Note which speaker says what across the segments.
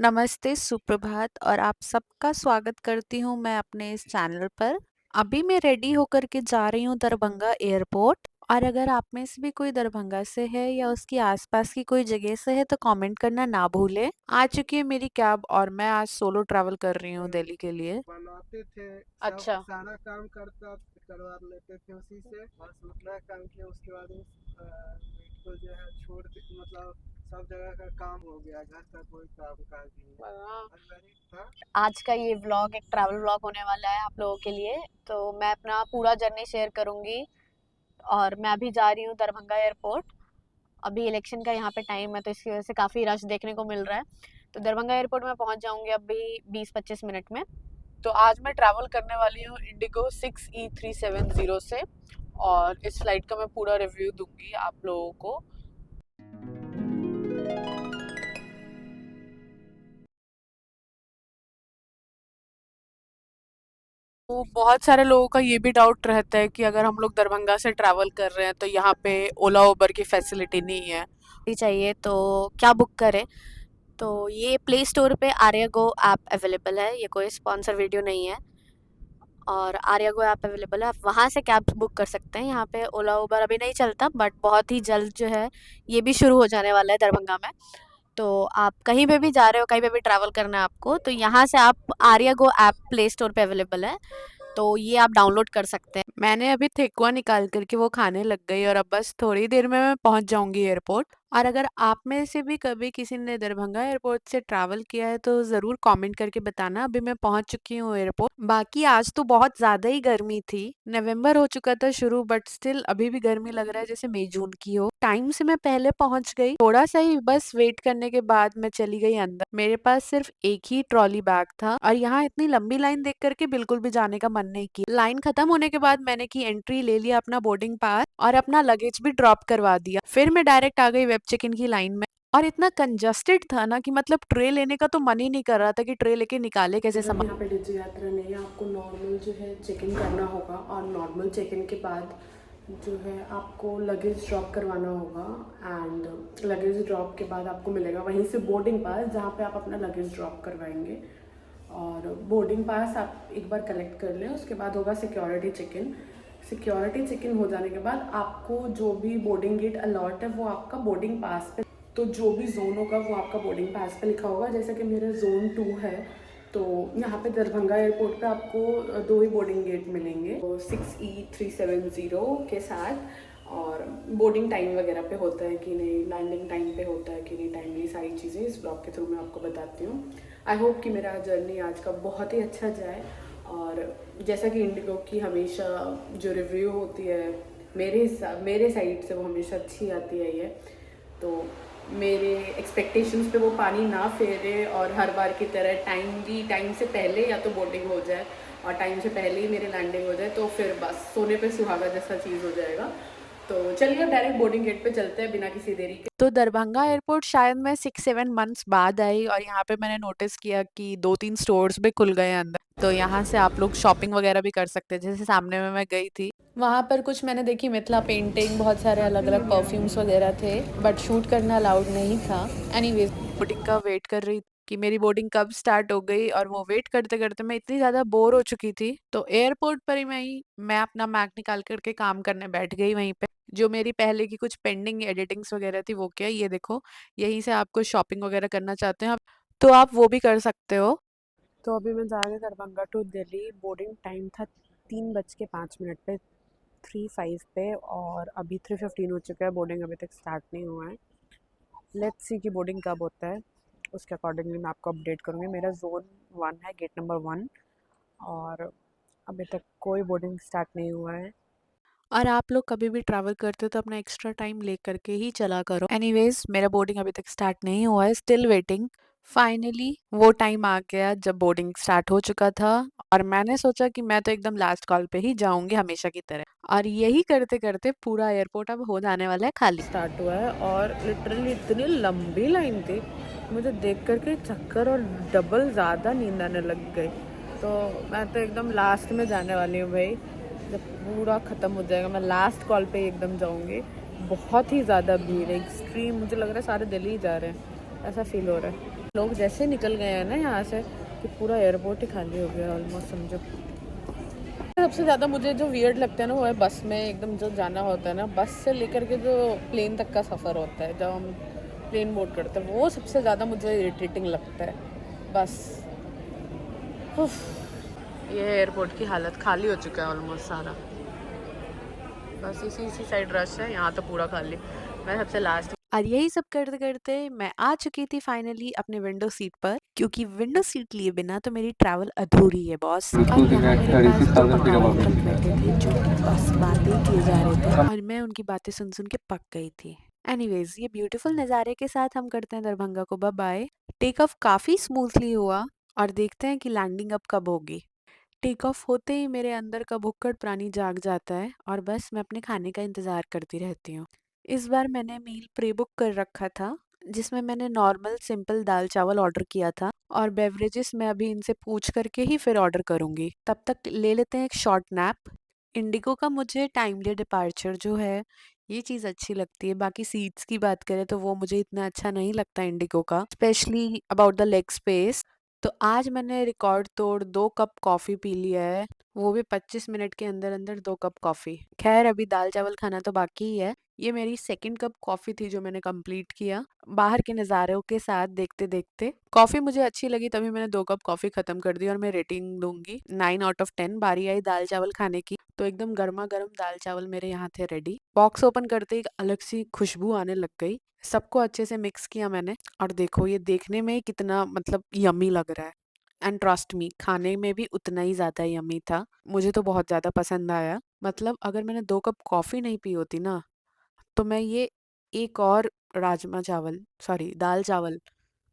Speaker 1: नमस्ते, सुप्रभात और आप सबका स्वागत करती हूँ मैं अपने इस चैनल पर। अभी मैं रेडी होकर के जा रही हूँ दरभंगा एयरपोर्ट। और अगर आप में से भी कोई दरभंगा से है या उसकी आसपास की कोई जगह से है तो कमेंट करना ना भूलें। आ चुकी है मेरी कैब और मैं आज सोलो ट्रैवल कर रही हूँ दिल्ली के लिए।
Speaker 2: बनाते थे सब
Speaker 1: अच्छा।
Speaker 2: सारा काम करवा लेते थे उसी से। बस उतना काम किया उसके बाद मीट को जो है मतलब सब जगह का काम हो गया, घर का कोई काम काज नहीं अनमैरिड था।
Speaker 1: आज का ये व्लॉग एक ट्रैवल व्लॉग होने वाला है आप लोगों के लिए। तो मैं अपना पूरा जर्नी शेयर करूंगी। और मैं अभी जा रही हूँ दरभंगा एयरपोर्ट। अभी इलेक्शन का यहाँ पे टाइम है तो इसकी वजह से काफ़ी रश देखने को मिल रहा है। तो दरभंगा एयरपोर्ट में पहुँच जाऊँगी अभी 20-25 मिनट में। तो आज मैं ट्रैवल करने वाली हूँ इंडिगो 6E370 से। और इस फ्लाइट का मैं पूरा रिव्यू दूंगी आप लोगों को। तो बहुत सारे लोगों का ये भी डाउट रहता है कि अगर हम लोग दरभंगा से ट्रैवल कर रहे हैं तो यहाँ पे ओला उबर की फैसिलिटी नहीं है। चाहिए तो क्या बुक करें। तो ये प्ले स्टोर पे आर्यागो ऐप अवेलेबल है। ये कोई स्पॉन्सर वीडियो नहीं है। और आर्यागो ऐप अवेलेबल है, आप वहाँ से कैब बुक कर सकते हैं। यहाँ पे ओला उबर अभी नहीं चलता बट बहुत ही जल्द जो है ये भी शुरू हो जाने वाला है दरभंगा में। तो आप कहीं पे भी जा रहे हो, कहीं पे भी ट्रैवल करना है आपको, तो यहाँ से आप आर्यागो ऐप प्ले स्टोर पे अवेलेबल है। तो ये आप डाउनलोड कर सकते हैं। मैंने अभी ठेकुआ निकाल करके वो खाने लग गई और अब बस थोड़ी देर में मैं पहुंच जाऊंगी एयरपोर्ट। और अगर आप में से भी कभी किसी ने दरभंगा एयरपोर्ट से ट्रैवल किया है तो ज़रूर कमेंट करके बताना। अभी मैं पहुंच चुकी हूँ एयरपोर्ट। बाकी आज तो बहुत ज़्यादा ही गर्मी थी। नवंबर हो चुका था शुरू बट स्टिल अभी भी गर्मी लग रहा है जैसे मई जून की हो। टाइम से मैं पहले पहुंच गई, थोड़ा सा ही बस वेट करने के बाद मैं चली गई अंदर। मेरे पास सिर्फ एक ही ट्रॉली बैग था और यहाँ इतनी लंबी लाइन देख करके बिल्कुल भी जाने का मन नहीं किया। लाइन खत्म होने के बाद मैंने की एंट्री, ले लिया अपना बोर्डिंग पास और अपना लगेज भी ड्रॉप करवा दिया। फिर मैं डायरेक्ट आ गई वेब चेक इन की लाइन में। और इतना कंजस्टेड था ना कि मतलब ट्रे लेने का तो मन ही नहीं कर रहा था कि ट्रे लेके निकाले कैसे
Speaker 3: मतलब
Speaker 1: सामान।
Speaker 3: यहाँ पे डिजी यात्रा नहीं है, आपको नॉर्मल जो है चेक इन करना होगा और नॉर्मल चेक इन के बाद जो है आपको लगेज ड्रॉप करवाना होगा। एंड लगेज ड्रॉप के बाद आपको मिलेगा वहीं से बोर्डिंग पास जहाँ पे आप अपना लगेज ड्रॉप करवाएंगे। और बोर्डिंग पास आप एक बार कलेक्ट कर लें, उसके बाद होगा security check in. Security check in हो जाने के बाद आपको जो भी बोर्डिंग गेट अलॉट है वो आपका बोर्डिंग पास पे, तो जो भी जोन होगा वो आपका बोर्डिंग पास पे लिखा होगा। जैसे कि मेरा जोन 2 है, तो यहाँ पे दरभंगा एयरपोर्ट पे आपको दो ही बोर्डिंग गेट मिलेंगे, तो 6E370 के साथ। और बोर्डिंग टाइम वगैरह पे होता है कि नहीं, लैंडिंग टाइम पे होता है कि नहीं, टाइमली सारी चीज़ें इस ब्लॉग के थ्रू मैं आपको बताती हूँ। आई होप कि मेरा जर्नी आज का बहुत ही अच्छा जाए। और जैसा कि इंडिगो की हमेशा जो रिव्यू होती है मेरे साइड से वो हमेशा अच्छी आती है ये। तो मेरे एक्सपेक्टेशंस पे वो पानी ना फेरे और हर बार की तरह टाइम से पहले या तो बोर्डिंग हो जाए और टाइम से पहले ही मेरी लैंडिंग हो जाए, तो फिर बस सोने पे सुहागा जैसा चीज़ हो जाएगा। तो चलिए अब डायरेक्ट बोर्डिंग गेट पे चलते हैं बिना किसी देरी के।
Speaker 1: तो दरभंगा एयरपोर्ट शायद मैं 6-7 मंथ्स बाद आई और यहाँ पे मैंने नोटिस किया कि 2-3 स्टोर्स भी खुल गए हैं अंदर। तो यहाँ से आप लोग शॉपिंग वगैरह भी कर सकते हैं। जैसे सामने में मैं गई थी वहाँ पर कुछ मैंने देखी मिथिला पेंटिंग, बहुत सारे अलग अलग परफ्यूम्स वगैरह थे बट शूट करना अलाउड नहीं था। एनीवेज बोर्डिंग का वेट कर रही थी कि मेरी बोर्डिंग कब स्टार्ट हो गई और वो वेट करते करते मैं इतनी ज़्यादा बोर हो चुकी थी तो एयरपोर्ट पर ही मैं अपना मैक निकाल करके काम करने बैठ गई वहीं पे। जो मेरी पहले की कुछ पेंडिंग एडिटिंग्स वगैरह थी वो क्या, ये देखो, यहीं से आपको शॉपिंग वगैरह करना चाहते हैं तो आप वो भी कर सकते हो।
Speaker 3: तो अभी मैं जा रही हूँ Darbhanga to Delhi. Boarding time था 3:05 पे, 3:05 पे, और अभी 3:15 हो चुका है। बोर्डिंग अभी तक स्टार्ट नहीं हुआ है। लेट्स सी कि बोर्डिंग कब होता है, उसके अकॉर्डिंगली मैं आपको अपडेट करूँगी। मेरा जोन 1 है, गेट नंबर 1, और अभी तक कोई बोर्डिंग स्टार्ट नहीं हुआ है।
Speaker 1: और आप लोग कभी भी ट्रैवल करते हो तो अपना एक्स्ट्रा टाइम ले करके ही चला करो। एनीवेज मेरा बोर्डिंग अभी तक स्टार्ट नहीं हुआ है, स्टिल वेटिंग। फाइनली वो टाइम आ गया जब बोर्डिंग स्टार्ट हो चुका था और मैंने सोचा कि मैं तो एकदम लास्ट कॉल पे ही जाऊंगी हमेशा की तरह। और यही करते करते पूरा एयरपोर्ट अब हो जाने वाला है खाली।
Speaker 3: स्टार्ट हुआ है और लिटरली इतनी लंबी लाइन थी, मुझे देख करके चक्कर और डबल ज़्यादा नींद आने लग गई। तो मैं तो एकदम लास्ट में जाने वाली हूँ भाई। जब पूरा ख़त्म हो जाएगा मैं लास्ट कॉल पे एकदम जाऊँगी। बहुत ही ज़्यादा भीड़ है, एक्सट्रीम। मुझे लग रहा है सारे दिल्ली ही जा रहे हैं, ऐसा फील हो रहा है।
Speaker 1: लोग जैसे निकल गए हैं ना यहाँ से कि पूरा एयरपोर्ट ही खाली हो गया ऑलमोस्ट, समझो। सबसे ज़्यादा मुझे जो वियर्ड लगता है ना वो है बस में एकदम जो जाना होता है ना, बस से लेकर के जो प्लेन तक का सफ़र होता है, जब हम प्लेन बोर्ड करते हैं, वो सबसे ज़्यादा मुझे इरिटेटिंग लगता है। बस ये एयरपोर्ट की हालत, खाली हो चुका है ऑलमोस्ट सारा, बस इसी साइड रश है, यहाँ तो पूरा खाली। मैं सबसे लास्ट। और यही सब करते करते मैं आ चुकी थी फाइनली अपने विंडो सीट पर, क्योंकि विंडो सीट लिए बिना तो मेरी ट्रैवल अधूरी है बॉस। और यहाँ मेरे पास दो पकाऊ अंकल बैठे थे जो बस बातें किए जा रहे थे और मैं उनकी बातें सुन सुन के पक गई थी। एनीवेज, ये ब्यूटीफुल नज़ारे के साथ हम करते हैं दरभंगा को बाय बाय। टेक ऑफ काफ़ी स्मूथली हुआ और देखते हैं कि लैंडिंग अब कब होगी। टेक ऑफ होते ही मेरे अंदर का भुक्कड़ प्राणी जाग जाता है और बस मैं अपने खाने का इंतज़ार करती रहती हूँ। इस बार मैंने मील प्री बुक कर रखा था, जिसमें मैंने नॉर्मल सिंपल दाल चावल ऑर्डर किया था और बेवरेजेस मैं अभी इनसे पूछ करके ही फिर ऑर्डर करूँगी। तब तक ले लेते हैं एक शॉर्ट नैप। इंडिगो का मुझे टाइमली डिपार्चर जो है ये चीज़ अच्छी लगती है। बाकी सीट्स की बात करें तो वो मुझे इतना अच्छा नहीं लगता इंडिगो का, specially about the leg space. तो आज मैंने रिकॉर्ड तोड़ 2 कप कॉफ़ी पी लिया है, वो भी 25 मिनट के अंदर अंदर 2 कप कॉफ़ी। खैर अभी दाल चावल खाना तो बाकी ही है। ये मेरी सेकंड कप कॉफ़ी थी जो मैंने कंप्लीट किया बाहर के नज़ारों के साथ देखते देखते। कॉफ़ी मुझे अच्छी लगी तभी मैंने 2 कप कॉफ़ी ख़त्म कर दी और मैं रेटिंग दूंगी 9 आउट ऑफ 10। बारी आई दाल चावल खाने की तो एकदम गर्मा गर्म दाल चावल मेरे यहाँ थे रेडी। बॉक्स ओपन करते ही एक अलग सी खुशबू आने लग गई। सबको अच्छे से मिक्स किया मैंने और देखो ये देखने में ही कितना मतलब यम्मी लग रहा है। एंड ट्रस्ट मी, खाने में भी उतना ही ज़्यादा यम्मी था। मुझे तो बहुत ज़्यादा पसंद आया। मतलब अगर मैंने 2 कप कॉफ़ी नहीं पी होती ना तो मैं ये एक और राजमा चावल सॉरी दाल चावल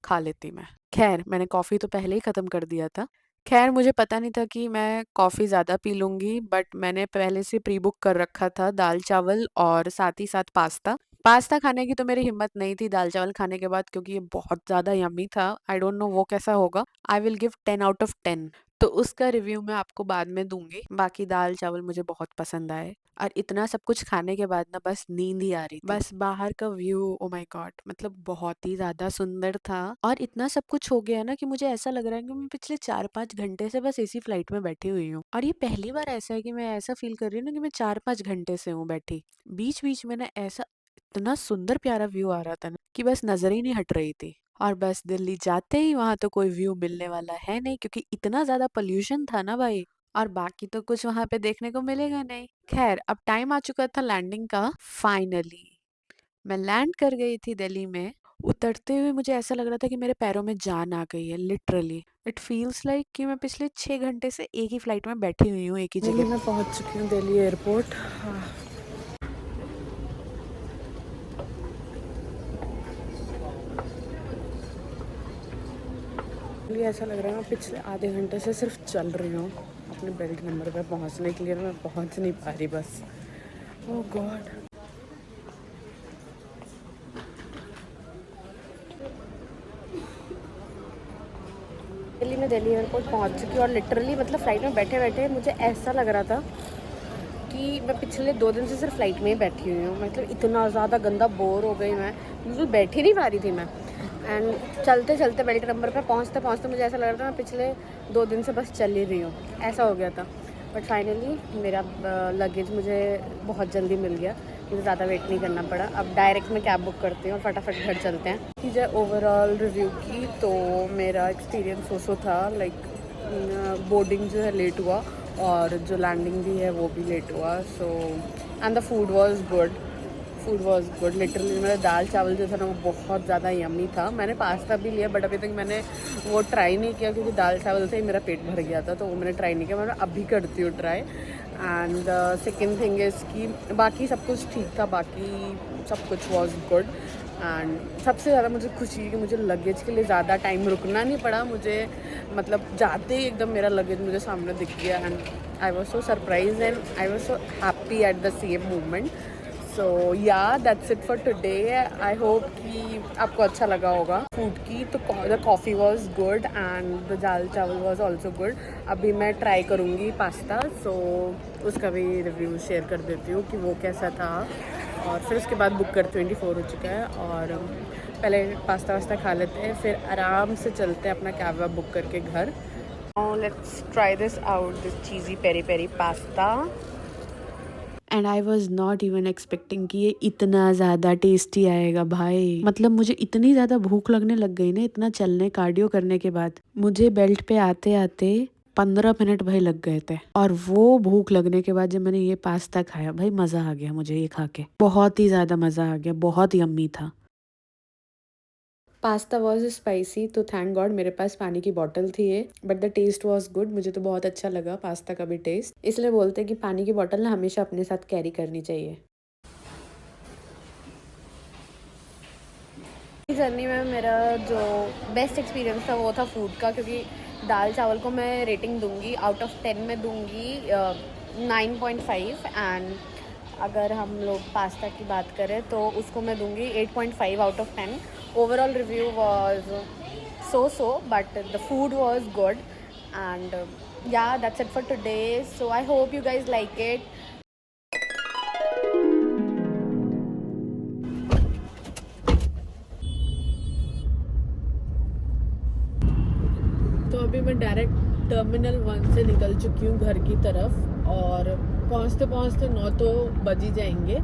Speaker 1: खा लेती मैं। खैर मैंने कॉफ़ी तो पहले ही ख़त्म कर दिया था। खैर मुझे पता नहीं था कि मैं कॉफ़ी ज़्यादा पी लूँगी, बट मैंने पहले से प्री बुक कर रखा था दाल चावल और साथ ही साथ पास्ता। पास्ता खाने की तो मेरी हिम्मत नहीं थी दाल चावल खाने के बाद, क्योंकि ये बहुत ज़्यादा यम्मी था। आई डोंट नो वो कैसा होगा। I will give 10 out of 10। तो उसका रिव्यू मैं आपको बाद में दूंगी। बाकी दाल चावल मुझे बहुत पसंद आए और इतना सब कुछ खाने के बाद ना बस नींद ही आ रही थी। बस बाहर का व्यू, ओ माय गॉड, मतलब बहुत ही ज्यादा सुंदर था और इतना सब कुछ हो गया ना कि मुझे ऐसा लग रहा है कि मैं पिछले 4-5 घंटे से बस इसी फ्लाइट में बैठी हुई हूँ। और ये पहली बार ऐसा है कि मैं ऐसा फील कर रही हूँ ना कि मैं 4-5 घंटे से हूँ बैठी। बीच बीच में ना ऐसा इतना सुंदर प्यारा व्यू आ रहा था ना कि बस नजर ही नहीं हट रही थी। और बस दिल्ली जाते ही वहां तो कोई व्यू मिलने वाला है नहीं, क्योंकि इतना ज्यादा पोल्यूशन था ना भाई। और बाकी तो कुछ वहां पे देखने को मिलेगा नहीं। खैर अब टाइम आ चुका था लैंडिंग का। फाइनली मैं लैंड कर गई थी दिल्ली में। उतरते हुए मुझे ऐसा लग रहा था कि मेरे पैरों में जान आ गई है, लिटरली। इट फील्स लाइक कि मैं पिछले 6 घंटे से एक ही फ्लाइट में बैठी हुई हूँ एक ही जगह। मैं पहुंच चुकी हूँ दिल्ली एयरपोर्ट। मुझे ऐसा लग रहा है मैं पिछले आधे घंटे से सिर्फ चल रही हूँ अपने बेल्ट नंबर पे पहुँचने के लिए। मैं पहुँच नहीं पा रही बस। ओह गॉड। दिल्ली में दिल्ली एयरपोर्ट पहुँच चुकी हूँ और लिटरली मतलब फ़्लाइट में बैठे बैठे मुझे ऐसा लग रहा था कि मैं पिछले 2 दिन से सिर्फ फ्लाइट में ही बैठी हुई हूँ। मतलब इतना ज़्यादा गंदा बोर हो गई मैं, बिल्कुल बैठी नहीं पा रही थी मैं। एंड चलते चलते बेल्ट नंबर पे पहुँचते पहुँचते मुझे ऐसा लग रहा था मैं पिछले 2 दिन से बस चल ही रही हूँ, ऐसा हो गया था। बट फाइनली मेरा लगेज मुझे बहुत जल्दी मिल गया, मुझे ज़्यादा वेट नहीं करना पड़ा। अब डायरेक्ट मैं कैब बुक करती हूँ और फटाफट घर चलते हैं। कि जो ओवरऑल रिव्यू की तो मेरा एक्सपीरियंस ओसो था, लाइक बोर्डिंग जो है लेट हुआ और जो लैंडिंग भी है वो भी लेट हुआ। So and the food was good literally. मेरा दाल चावल जो था ना वो बहुत ज़्यादा यम्मी था। मैंने पास्ता भी लिया बट अभी तक मैंने वो ट्राई नहीं किया, क्योंकि दाल चावल से ही मेरा पेट भर गया था, तो वो मैंने ट्राई नहीं किया। मैं अभी करती हूँ try. And second thing is कि बाकी सब कुछ ठीक था, बाकी सब कुछ वॉज गुड। एंड सबसे ज़्यादा मुझे खुशी है कि मुझे लगेज के लिए ज़्यादा टाइम रुकना नहीं पड़ा। मुझे मतलब जाते ही एकदम मेरा लगेज मुझे सामने दिख गया and I was so surprise and I was so happy at the same moment. So ya that's it for today. I hope कि आपको अच्छा लगा होगा। फूड की तो the coffee was good and the dal chawal was also good. अभी मैं try करूँगी पास्ता, सो उसका भी रिव्यू शेयर कर देती हूँ कि वो कैसा था। और फिर उसके बाद बुक कर 24 हो चुका है और
Speaker 3: पहले पास्ता वास्ता खा लेते हैं, फिर आराम से चलते हैं अपना कैब वैब बुक करके घर। Let's try this out, this cheesy peri peri pasta. And I was not even expecting कि ये इतना ज़्यादा टेस्टी आएगा भाई। मतलब मुझे इतनी ज़्यादा भूख लगने लग गई ना इतना चलने कार्डियो करने के बाद। मुझे बेल्ट पे आते आते 15 मिनट भाई लग गए थे, और वो भूख लगने के बाद जब मैंने ये पास्ता खाया भाई मज़ा आ गया मुझे ये खा के, बहुत ही ज़्यादा मज़ा आ गया, बहुत यम्मी था। पास्ता वॉज स्पाइसी तो थैंक गॉड मेरे पास पानी की बॉटल थी ये, but the taste was good. मुझे तो बहुत अच्छा लगा पास्ता का भी टेस्ट, इसलिए बोलते हैं कि पानी की बॉटल ना हमेशा अपने साथ कैरी करनी चाहिए। जर्नी में मेरा जो बेस्ट एक्सपीरियंस था वो था फूड का, क्योंकि दाल चावल को मैं रेटिंग दूंगी आउट ऑफ 10 में दूंगी 9.5, एंड अगर हम लोग पास्ता की बात करें तो उसको मैं दूंगी 8.5 out of 10। Overall review was so but the food was good, and yeah, that's it for today, so I hope you guys like it. तो अभी मैं डायरेक्ट टर्मिनल 1 से निकल चुकी हूँ घर की तरफ, और पहुँचते पहुँचते 9 तो बज ही जाएंगे।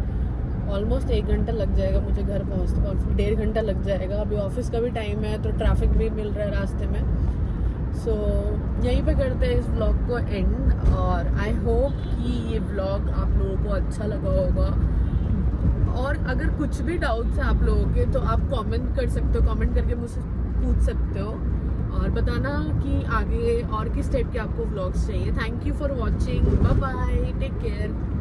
Speaker 3: ऑलमोस्ट 1 घंटा लग जाएगा मुझे घर पहुँचते पहुँचते, 1.5 घंटा लग जाएगा। अभी ऑफिस का भी टाइम है तो ट्रैफिक भी मिल रहा है रास्ते में। सो यहीं पे करते हैं इस व्लॉग को एंड, और आई होप कि ये व्लॉग आप लोगों को अच्छा लगा होगा। और अगर कुछ भी डाउट्स हैं आप लोगों के तो आप कमेंट कर सकते हो, कमेंट करके मुझसे पूछ सकते हो और बताना कि आगे और किस टाइप के आपको व्लॉग्स चाहिए। Thank you for watching, bye bye, take care.